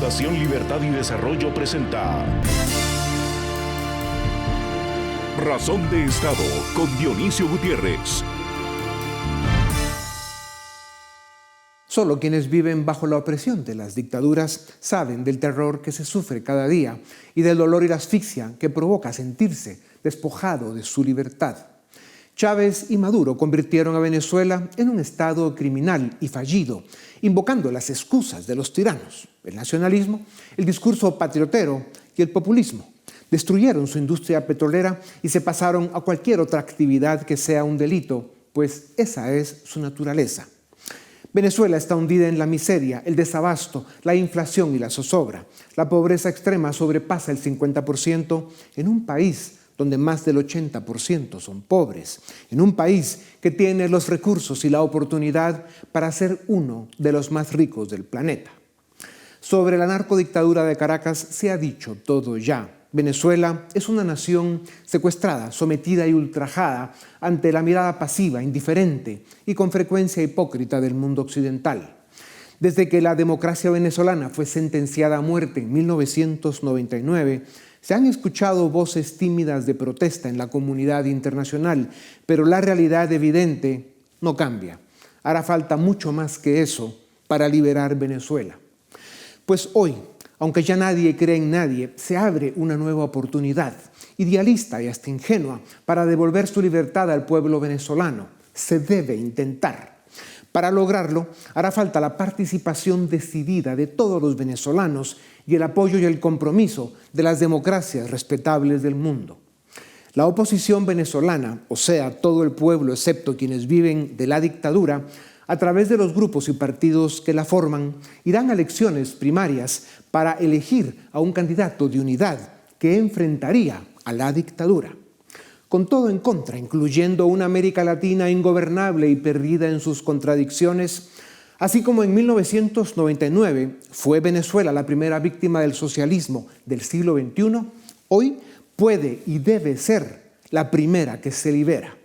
Fundación Libertad y Desarrollo presenta Razón de Estado con Dionisio Gutiérrez. Solo quienes viven bajo la opresión de las dictaduras saben del terror que se sufre cada día y del dolor y la asfixia que provoca sentirse despojado de su libertad. Chávez y Maduro convirtieron a Venezuela en un estado criminal y fallido, invocando las excusas de los tiranos, el nacionalismo, el discurso patriotero y el populismo. Destruyeron su industria petrolera y se pasaron a cualquier otra actividad que sea un delito, pues esa es su naturaleza. Venezuela está hundida en la miseria, el desabasto, la inflación y la zozobra. La pobreza extrema sobrepasa el 50% en un país donde más del 80% son pobres, en un país que tiene los recursos y la oportunidad para ser uno de los más ricos del planeta. Sobre la narcodictadura de Caracas se ha dicho todo ya. Venezuela es una nación secuestrada, sometida y ultrajada ante la mirada pasiva, indiferente y con frecuencia hipócrita del mundo occidental. Desde que la democracia venezolana fue sentenciada a muerte en 1999, se han escuchado voces tímidas de protesta en la comunidad internacional, pero la realidad evidente no cambia. Hará falta mucho más que eso para liberar Venezuela. Pues hoy, aunque ya nadie cree en nadie, se abre una nueva oportunidad, idealista y hasta ingenua, para devolver su libertad al pueblo venezolano. Se debe intentar. Para lograrlo, hará falta la participación decidida de todos los venezolanos y el apoyo y el compromiso de las democracias respetables del mundo. La oposición venezolana, o sea, todo el pueblo excepto quienes viven de la dictadura, a través de los grupos y partidos que la forman, irán a elecciones primarias para elegir a un candidato de unidad que enfrentaría a la dictadura. Con todo en contra, incluyendo una América Latina ingobernable y perdida en sus contradicciones, así como en 1999 fue Venezuela la primera víctima del socialismo del siglo XXI, hoy puede y debe ser la primera que se libera.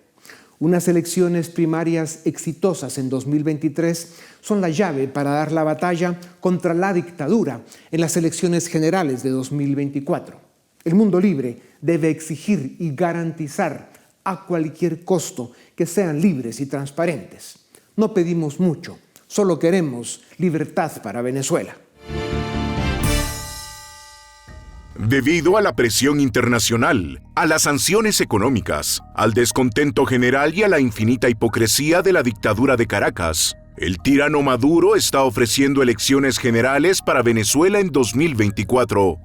Unas elecciones primarias exitosas en 2023 son la llave para dar la batalla contra la dictadura en las elecciones generales de 2024. El mundo libre debe exigir y garantizar a cualquier costo que sean libres y transparentes. No pedimos mucho, solo queremos libertad para Venezuela. Debido a la presión internacional, a las sanciones económicas, al descontento general y a la infinita hipocresía de la dictadura de Caracas, el tirano Maduro está ofreciendo elecciones generales para Venezuela en 2024.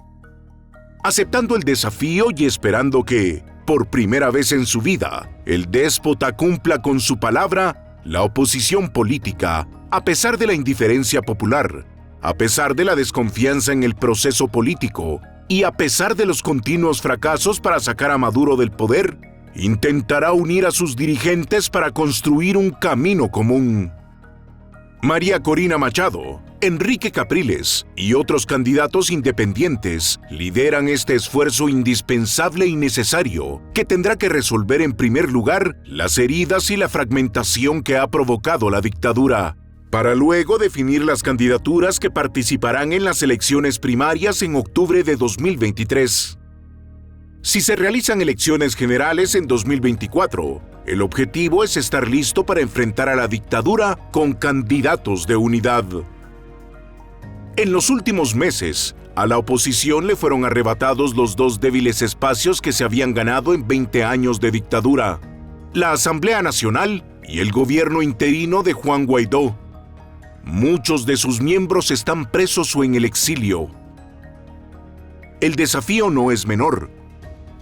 Aceptando el desafío y esperando que, por primera vez en su vida, el déspota cumpla con su palabra, la oposición política, a pesar de la indiferencia popular, a pesar de la desconfianza en el proceso político y a pesar de los continuos fracasos para sacar a Maduro del poder, intentará unir a sus dirigentes para construir un camino común. María Corina Machado, Enrique Capriles y otros candidatos independientes lideran este esfuerzo indispensable y necesario que tendrá que resolver en primer lugar las heridas y la fragmentación que ha provocado la dictadura, para luego definir las candidaturas que participarán en las elecciones primarias en octubre de 2023. Si se realizan elecciones generales en 2024, el objetivo es estar listo para enfrentar a la dictadura con candidatos de unidad. En los últimos meses, a la oposición le fueron arrebatados los dos débiles espacios que se habían ganado en 20 años de dictadura: la Asamblea Nacional y el gobierno interino de Juan Guaidó. Muchos de sus miembros están presos o en el exilio. El desafío no es menor.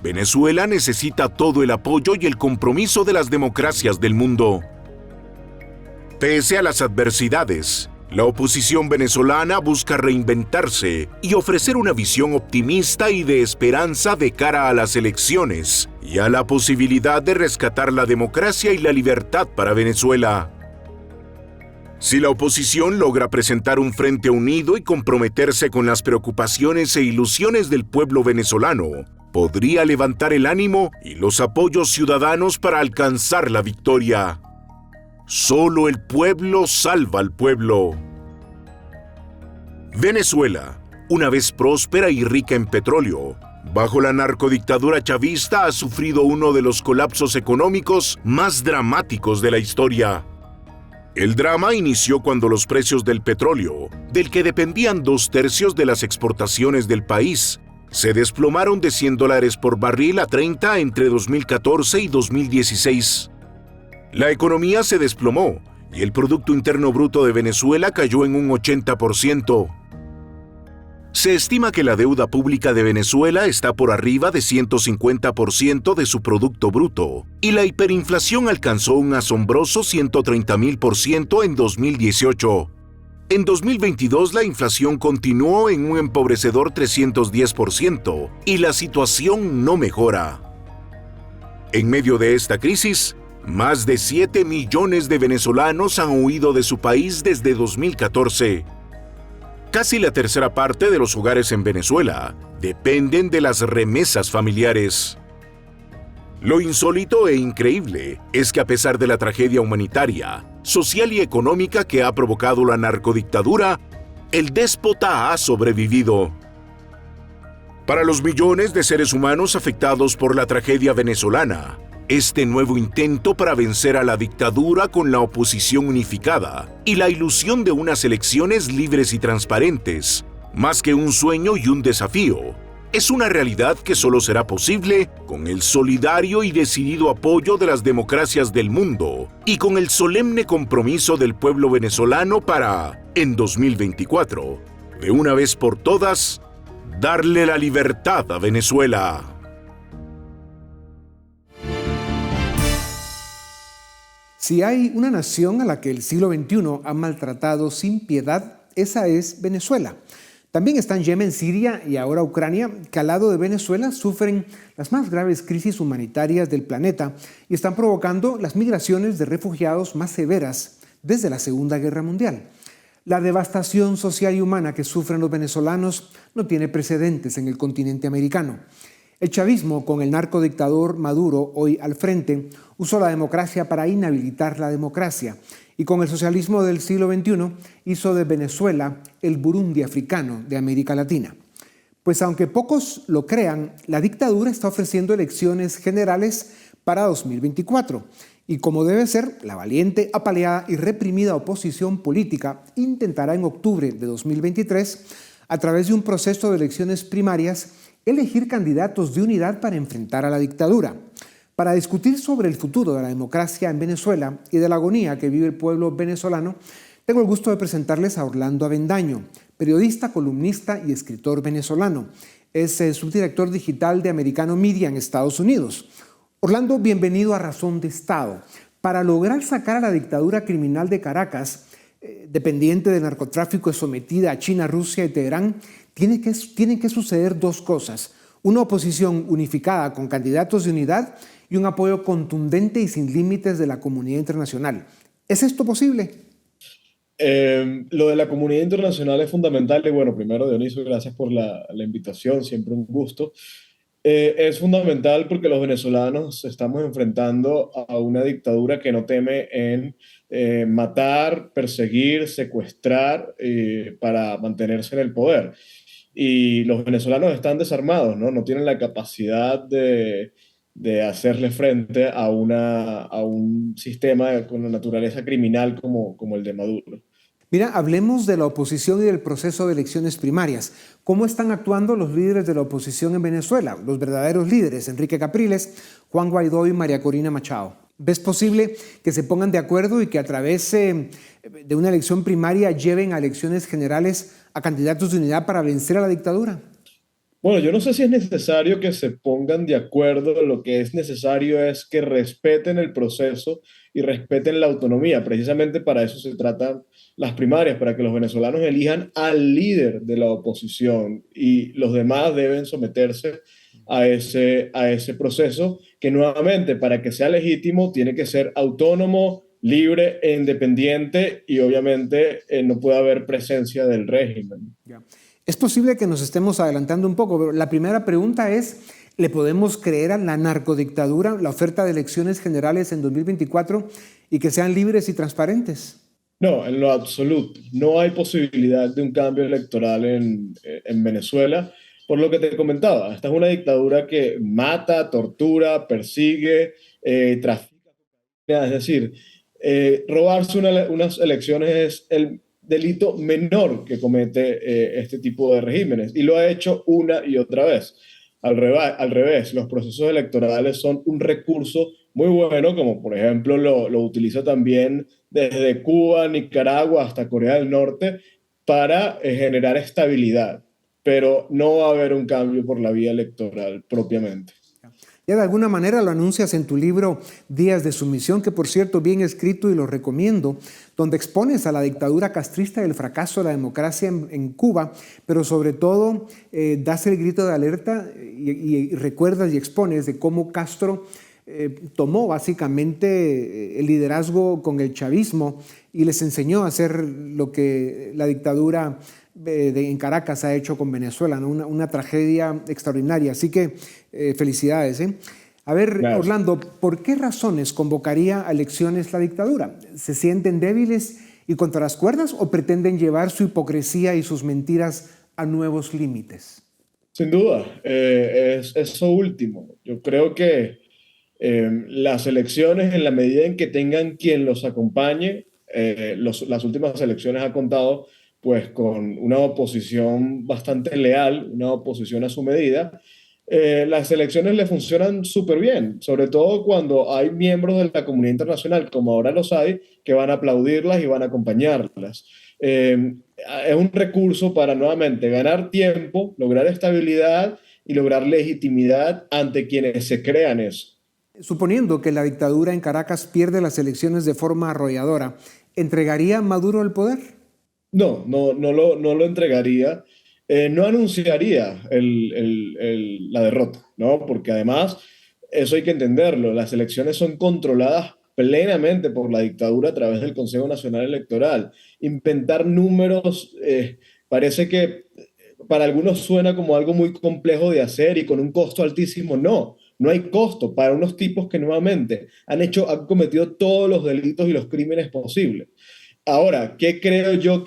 Venezuela necesita todo el apoyo y el compromiso de las democracias del mundo. Pese a las adversidades, la oposición venezolana busca reinventarse y ofrecer una visión optimista y de esperanza de cara a las elecciones y a la posibilidad de rescatar la democracia y la libertad para Venezuela. Si la oposición logra presentar un frente unido y comprometerse con las preocupaciones e ilusiones del pueblo venezolano, podría levantar el ánimo y los apoyos ciudadanos para alcanzar la victoria. Solo el pueblo salva al pueblo. Venezuela, una vez próspera y rica en petróleo, bajo la narcodictadura chavista ha sufrido uno de los colapsos económicos más dramáticos de la historia. El drama inició cuando los precios del petróleo, del que dependían 2/3 de las exportaciones del país, se desplomaron de $100 por barril a 30 entre 2014 y 2016. La economía se desplomó y el Producto Interno Bruto de Venezuela cayó en un 80%. Se estima que la deuda pública de Venezuela está por arriba de 150% de su Producto Bruto y la hiperinflación alcanzó un asombroso 130.000% en 2018. En 2022 la inflación continuó en un empobrecedor 310% y la situación no mejora. En medio de esta crisis, más de 7 millones de venezolanos han huido de su país desde 2014. Casi la tercera parte de los hogares en Venezuela dependen de las remesas familiares. Lo insólito e increíble es que a pesar de la tragedia humanitaria, social y económica que ha provocado la narcodictadura, el déspota ha sobrevivido. Para los millones de seres humanos afectados por la tragedia venezolana, este nuevo intento para vencer a la dictadura con la oposición unificada y la ilusión de unas elecciones libres y transparentes, más que un sueño y un desafío, es una realidad que solo será posible con el solidario y decidido apoyo de las democracias del mundo y con el solemne compromiso del pueblo venezolano para, en 2024, de una vez por todas, darle la libertad a Venezuela. Si hay una nación a la que el siglo XXI ha maltratado sin piedad, esa es Venezuela. También están Yemen, Siria y ahora Ucrania, que al lado de Venezuela sufren las más graves crisis humanitarias del planeta y están provocando las migraciones de refugiados más severas desde la Segunda Guerra Mundial. La devastación social y humana que sufren los venezolanos no tiene precedentes en el continente americano. El chavismo, con el narcodictador Maduro hoy al frente, usó la democracia para inhabilitar la democracia y con el socialismo del siglo XXI hizo de Venezuela el Burundi africano de América Latina. Pues aunque pocos lo crean, la dictadura está ofreciendo elecciones generales para 2024 y como debe ser, la valiente, apaleada y reprimida oposición política intentará en octubre de 2023, a través de un proceso de elecciones primarias, elegir candidatos de unidad para enfrentar a la dictadura. Para discutir sobre el futuro de la democracia en Venezuela y de la agonía que vive el pueblo venezolano, tengo el gusto de presentarles a Orlando Avendaño, periodista, columnista y escritor venezolano. Es subdirector digital de Americano Media en Estados Unidos. Orlando, bienvenido a Razón de Estado. Para lograr sacar a la dictadura criminal de Caracas, dependiente del narcotráfico y sometida a China, Rusia y Teherán, tienen que suceder dos cosas: una oposición unificada con candidatos de unidad y un apoyo contundente y sin límites de la comunidad internacional. ¿Es esto posible? Lo de la comunidad internacional es fundamental y bueno, primero Dionisio, gracias por la invitación, siempre un gusto. Es fundamental porque los venezolanos estamos enfrentando a una dictadura que no teme en matar, perseguir, secuestrar para mantenerse en el poder. Y los venezolanos están desarmados, ¿no? No tienen la capacidad de hacerle frente a un sistema con una naturaleza criminal como el de Maduro. Mira, hablemos de la oposición y del proceso de elecciones primarias. ¿Cómo están actuando los líderes de la oposición en Venezuela? Los verdaderos líderes, Enrique Capriles, Juan Guaidó y María Corina Machado. ¿Ves posible que se pongan de acuerdo y que a través de una elección primaria lleven a elecciones generales a candidatos de unidad para vencer a la dictadura? Bueno, yo no sé si es necesario que se pongan de acuerdo, lo que es necesario es que respeten el proceso y respeten la autonomía. Precisamente para eso se tratan las primarias, para que los venezolanos elijan al líder de la oposición y los demás deben someterse a ese proceso que nuevamente, para que sea legítimo, tiene que ser autónomo, libre e independiente y obviamente no puede haber presencia del régimen. Ya. Es posible que nos estemos adelantando un poco, pero la primera pregunta es, ¿le podemos creer a la narcodictadura la oferta de elecciones generales en 2024 y que sean libres y transparentes? No, en lo absoluto. No hay posibilidad de un cambio electoral en Venezuela, por lo que te comentaba. Esta es una dictadura que mata, tortura, persigue, trafica. Es decir, robarse unas elecciones es el delito menor que comete este tipo de regímenes y lo ha hecho una y otra vez. Al revés, los procesos electorales son un recurso muy bueno, como por ejemplo lo utiliza también desde Cuba, Nicaragua hasta Corea del Norte para generar estabilidad, pero no va a haber un cambio por la vía electoral propiamente. Ya de alguna manera lo anuncias en tu libro Días de Sumisión, que por cierto bien escrito y lo recomiendo, donde expones a la dictadura castrista y el fracaso de la democracia en Cuba, pero sobre todo das el grito de alerta y recuerdas y expones de cómo Castro tomó básicamente el liderazgo con el chavismo y les enseñó a hacer lo que la dictadura en Caracas ha hecho con Venezuela, ¿no? Una tragedia extraordinaria. Así que felicidades. A ver, Gracias. Orlando, ¿por qué razones convocaría a elecciones la dictadura? ¿Se sienten débiles y contra las cuerdas o pretenden llevar su hipocresía y sus mentiras a nuevos límites? Sin duda, es eso último. Yo creo que las elecciones, en la medida en que tengan quien los acompañe, las últimas elecciones ha contado pues con una oposición bastante leal, una oposición a su medida. Las elecciones le funcionan súper bien, sobre todo cuando hay miembros de la comunidad internacional, como ahora los hay, que van a aplaudirlas y van a acompañarlas. Es un recurso para nuevamente ganar tiempo, lograr estabilidad y lograr legitimidad ante quienes se crean eso. Suponiendo que la dictadura en Caracas pierde las elecciones de forma arrolladora, ¿entregaría Maduro el poder? No lo entregaría. No anunciaría la derrota, ¿no? Porque además, eso hay que entenderlo, las elecciones son controladas plenamente por la dictadura a través del Consejo Nacional Electoral. Inventar números parece que para algunos suena como algo muy complejo de hacer y con un costo altísimo. No, no hay costo para unos tipos que nuevamente han cometido todos los delitos y los crímenes posibles. Ahora, ¿qué creo yo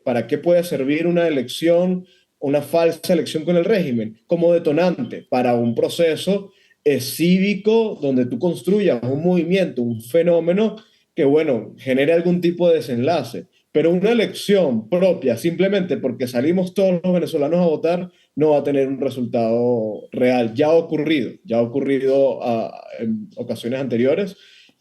para qué puede servir una elección, una falsa elección con el régimen? Como detonante para un proceso cívico donde tú construyas un movimiento, un fenómeno que, bueno, genere algún tipo de desenlace. Pero una elección propia, simplemente porque salimos todos los venezolanos a votar, no va a tener un resultado real. Ya ha ocurrido en ocasiones anteriores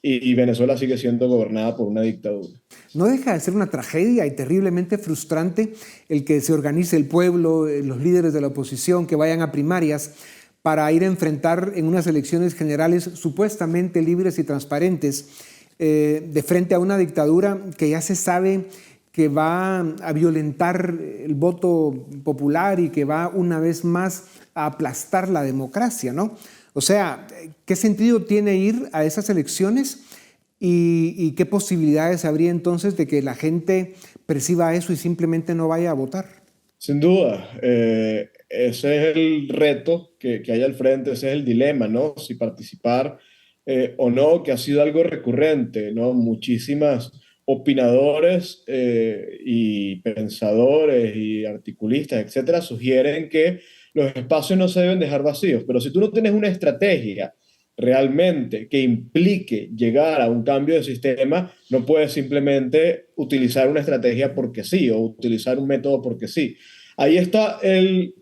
y Venezuela sigue siendo gobernada por una dictadura. No deja de ser una tragedia y terriblemente frustrante el que se organice el pueblo, los líderes de la oposición, que vayan a primarias para ir a enfrentar en unas elecciones generales supuestamente libres y transparentes de frente a una dictadura que ya se sabe que va a violentar el voto popular y que va una vez más a aplastar la democracia, ¿no? O sea, ¿qué sentido tiene ir a esas elecciones y qué posibilidades habría entonces de que la gente perciba eso y simplemente no vaya a votar? Sin duda, ese es el reto que hay al frente, ese es el dilema, ¿no? Si participar o no, que ha sido algo recurrente, ¿no? Muchísimas opinadores y pensadores y articulistas, etcétera, sugieren que los espacios no se deben dejar vacíos, pero si tú no tienes una estrategia realmente que implique llegar a un cambio de sistema, no puedes simplemente utilizar una estrategia porque sí o utilizar un método porque sí. Ahí está el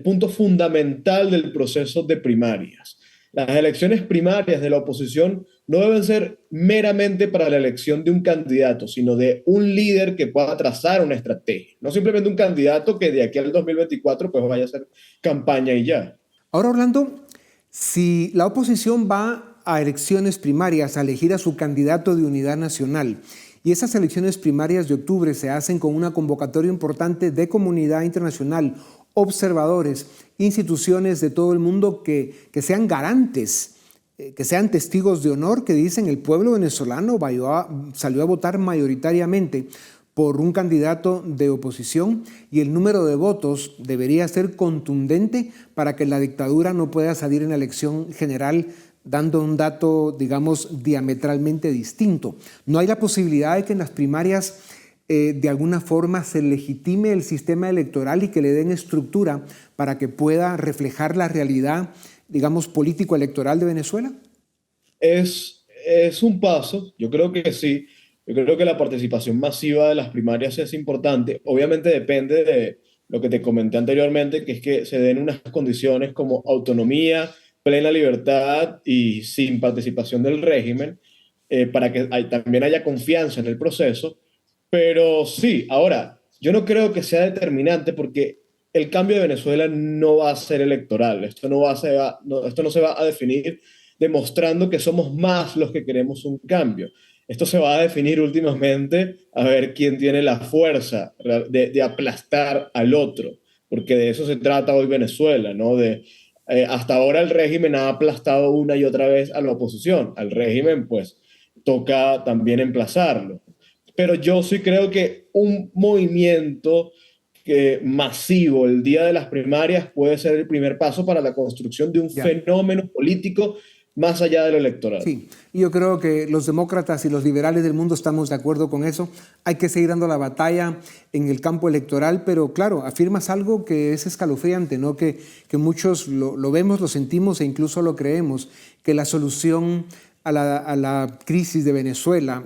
punto fundamental del proceso de primarias. Las elecciones primarias de la oposición no deben ser meramente para la elección de un candidato, sino de un líder que pueda trazar una estrategia. No simplemente un candidato que de aquí al 2024 pues vaya a hacer campaña y ya. Ahora, Orlando, si la oposición va a elecciones primarias a elegir a su candidato de unidad nacional y esas elecciones primarias de octubre se hacen con una convocatoria importante de comunidad internacional, observadores, instituciones de todo el mundo que sean garantes, que sean testigos de honor, que dicen el pueblo venezolano salió a votar mayoritariamente por un candidato de oposición y el número de votos debería ser contundente para que la dictadura no pueda salir en la elección general dando un dato, digamos, diametralmente distinto. ¿No hay la posibilidad de que en las primarias de alguna forma se legitime el sistema electoral y que le den estructura para que pueda reflejar la realidad, digamos, político-electoral de Venezuela? Es un paso, yo creo que sí. Yo creo que la participación masiva de las primarias es importante. Obviamente depende de lo que te comenté anteriormente, que es que se den unas condiciones como autonomía, plena libertad y sin participación del régimen, para que también haya confianza en el proceso. Pero sí, ahora, yo no creo que sea determinante porque el cambio de Venezuela no va a ser electoral. Esto no se va a definir demostrando que somos más los que queremos un cambio. Esto se va a definir últimamente a ver quién tiene la fuerza de aplastar al otro, porque de eso se trata hoy Venezuela, ¿no? Hasta ahora el régimen ha aplastado una y otra vez a la oposición. Al régimen, pues, toca también emplazarlo. Pero yo sí creo que un movimiento masivo el día de las primarias puede ser el primer paso para la construcción de un Ya. fenómeno político más allá de lo electoral. Sí, y yo creo que los demócratas y los liberales del mundo estamos de acuerdo con eso. Hay que seguir dando la batalla en el campo electoral, pero claro, afirmas algo que es escalofriante, ¿no? Que muchos lo vemos, lo sentimos e incluso lo creemos, que la solución a la crisis de Venezuela,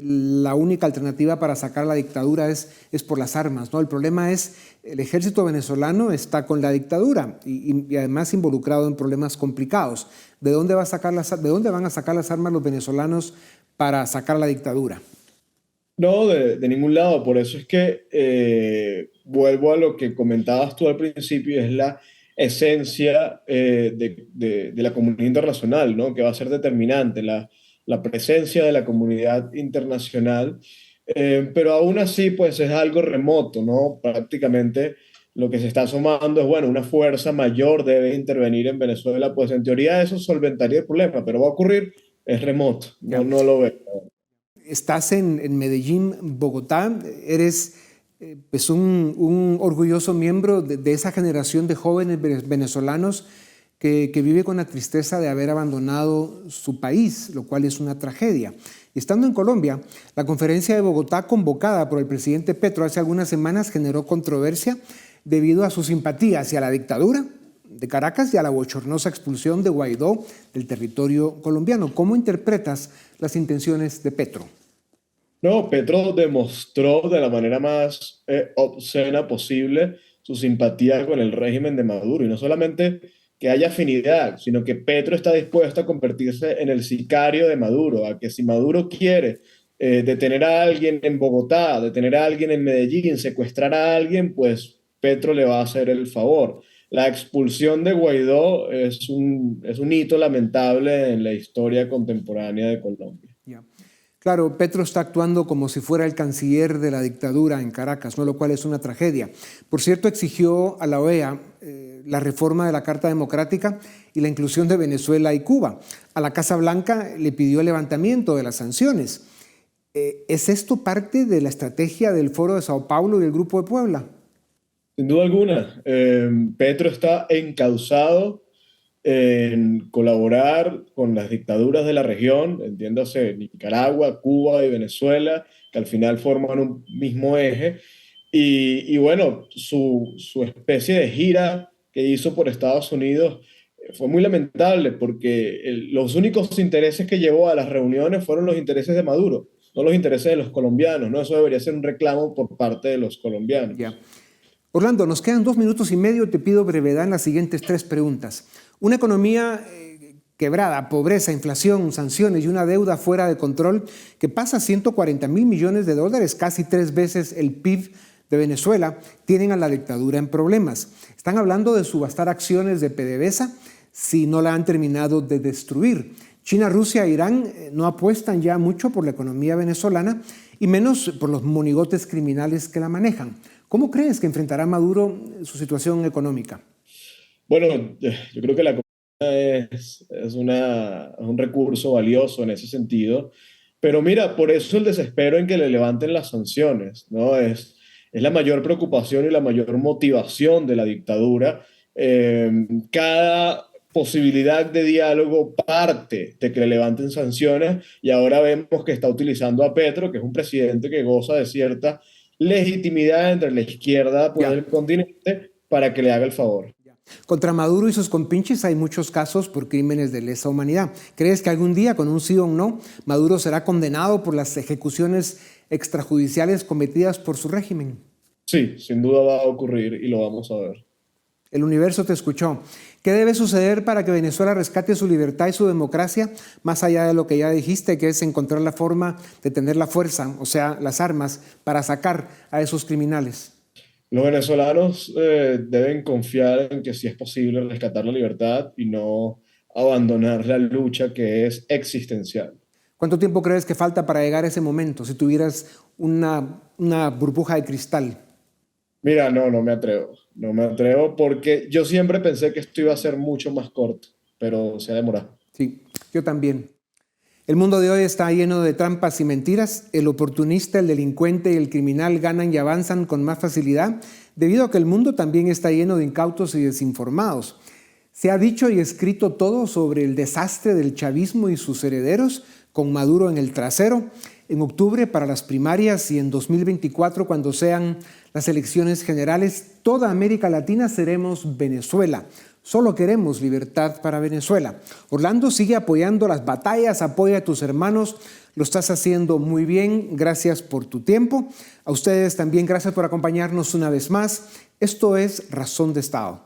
la única alternativa para sacar la dictadura es por las armas, ¿no? El problema es el ejército venezolano está con la dictadura y además involucrado en problemas complicados. ¿De dónde van a sacar las armas los venezolanos para sacar la dictadura? No, de ningún lado. Por eso es que vuelvo a lo que comentabas tú al principio, es la esencia de la comunidad internacional, ¿no? Que va a ser determinante, la presencia de la comunidad internacional. Pero aún así, pues es algo remoto, ¿no? Prácticamente lo que se está asomando es, bueno, una fuerza mayor debe intervenir en Venezuela, pues en teoría eso solventaría el problema, pero va a ocurrir, es remoto, no, Ya. no lo veo. Estás en Medellín, Bogotá, eres pues un orgulloso miembro de esa generación de jóvenes venezolanos que vive con la tristeza de haber abandonado su país, lo cual es una tragedia. Y estando en Colombia, la conferencia de Bogotá convocada por el presidente Petro hace algunas semanas generó controversia debido a su simpatía hacia la dictadura de Caracas y a la bochornosa expulsión de Guaidó del territorio colombiano. ¿Cómo interpretas las intenciones de Petro? No, Petro demostró de la manera más obscena posible su simpatía con el régimen de Maduro. Y no solamente que haya afinidad, sino que Petro está dispuesto a convertirse en el sicario de Maduro, a que si Maduro quiere detener a alguien en Bogotá, detener a alguien en Medellín, secuestrar a alguien, pues Petro le va a hacer el favor. La expulsión de Guaidó es un hito lamentable en la historia contemporánea de Colombia. Yeah. Claro, Petro está actuando como si fuera el canciller de la dictadura en Caracas, ¿no? Lo cual es una tragedia. Por cierto, exigió a la OEA la reforma de la Carta Democrática y la inclusión de Venezuela y Cuba. A la Casa Blanca le pidió el levantamiento de las sanciones. ¿Es esto parte de la estrategia del Foro de Sao Paulo y el Grupo de Puebla? Sin duda alguna, Petro está encausado en colaborar con las dictaduras de la región, entiéndase Nicaragua, Cuba y Venezuela, que al final forman un mismo eje. Y bueno, su especie de gira que hizo por Estados Unidos fue muy lamentable porque los únicos intereses que llevó a las reuniones fueron los intereses de Maduro, no los intereses de los colombianos, ¿no? Eso debería ser un reclamo por parte de los colombianos. Ya. Orlando, nos quedan 2 minutos y medio. Te pido brevedad en las siguientes 3 preguntas. Una economía quebrada, pobreza, inflación, sanciones y una deuda fuera de control que pasa 140.000 millones de dólares, casi 3 veces el PIB de Venezuela, tienen a la dictadura en problemas. Están hablando de subastar acciones de PDVSA si no la han terminado de destruir. China, Rusia e Irán no apuestan ya mucho por la economía venezolana y menos por los monigotes criminales que la manejan. ¿Cómo crees que enfrentará Maduro su situación económica? Bueno, yo creo que la economía es un recurso valioso en ese sentido, pero mira, por eso el desespero en que le levanten las sanciones, ¿no? Es la mayor preocupación y la mayor motivación de la dictadura. Cada posibilidad de diálogo parte de que le levanten sanciones y ahora vemos que está utilizando a Petro, que es un presidente que goza de cierta legitimidad entre la izquierda pues, Ya. del continente para que le haga el favor. Contra Maduro y sus compinches hay muchos casos por crímenes de lesa humanidad. ¿Crees que algún día, con un sí o un no, Maduro será condenado por las ejecuciones extrajudiciales cometidas por su régimen? Sí, sin duda va a ocurrir y lo vamos a ver. El universo te escuchó. ¿Qué debe suceder para que Venezuela rescate su libertad y su democracia? Más allá de lo que ya dijiste, que es encontrar la forma de tener la fuerza, o sea, las armas, para sacar a esos criminales. Los venezolanos deben confiar en que sí es posible rescatar la libertad y no abandonar la lucha que es existencial. ¿Cuánto tiempo crees que falta para llegar a ese momento, si tuvieras una burbuja de cristal? Mira, no, no me atrevo. No me atrevo porque yo siempre pensé que esto iba a ser mucho más corto, pero se ha demorado. Sí, yo también. El mundo de hoy está lleno de trampas y mentiras. El oportunista, el delincuente y el criminal ganan y avanzan con más facilidad debido a que el mundo también está lleno de incautos y desinformados. Se ha dicho y escrito todo sobre el desastre del chavismo y sus herederos, con Maduro en el trasero. En octubre para las primarias y en 2024 cuando sean las elecciones generales, toda América Latina seremos Venezuela. Solo queremos libertad para Venezuela. Orlando, sigue apoyando las batallas, apoya a tus hermanos. Lo estás haciendo muy bien. Gracias por tu tiempo. A ustedes también gracias por acompañarnos una vez más. Esto es Razón de Estado.